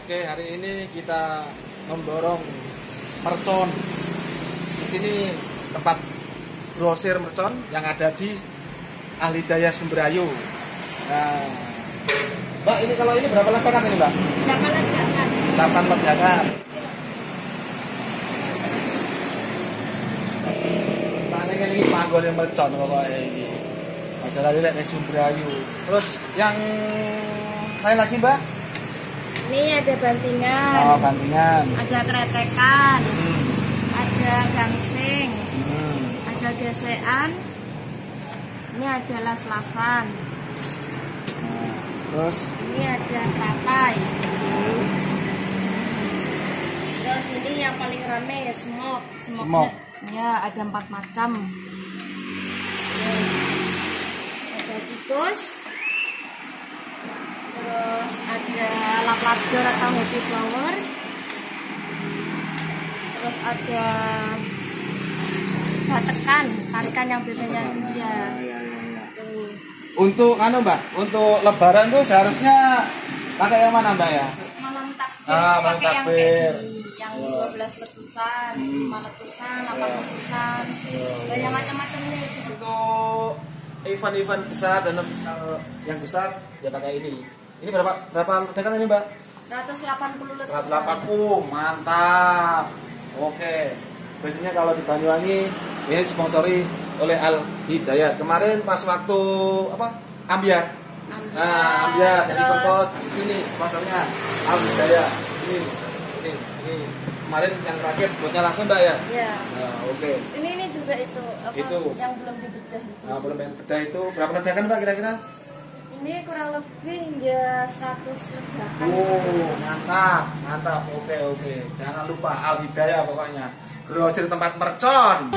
Oke, hari ini kita memborong mercon. Di sini tempat grosir mercon yang ada di Alhidayah Sumberayu. Nah, Mbak, ini kalau ini berapa ledakan ini, Mbak? 8 ledakan. 8 ledakan. Nah, ini panggon mercon pokoknya ini. Masalah ini dari Sumberayu. Terus yang lain lagi, Mbak? Ini ada bantingan. Oh, bantingan. Ada kretekan. Ada gangsing. Ada gesekan. Ini ada las-lasan. Terus ini ada teratai. Terus ini yang paling rame ya smoke. Smoke. Ya ada 4 macam. Ada tikus. Terus ada labrador atau happy flower. Terus ada batekan, tarikan yang biasanya India. Untuk Mbak, untuk lebaran tuh seharusnya pakai yang mana, Mbak ya? Malam takbir, malam pakai takbir. yang 12 letusan, 5 letusan, 8 letusan, banyak macam-macam nih. Untuk event-event besar dan yang besar ya pakai ini. Ini berapa ledakan ini, Mbak? 180 letusan. 180, mantap. Oke. Biasanya kalau di Banyuwangi ini disponsori oleh Alhidayah. Kemarin pas waktu Ambiar. Nah, Ambiar jadi kota di sini sponsornya Alhidayah. Ini. Kemarin yang terakhir buatnya langsung, Mbak ya? Iya. Nah, oke. Ini juga itu Itu. yang belum dibedah itu. Nah, belum bedah itu berapa ledakan, Mbak, kira-kira? Ini kurang lebih ya 100 ledakan. Oh, mantap. Oke. Jangan lupa Alhidayah pokoknya. Grosir tempat mercon.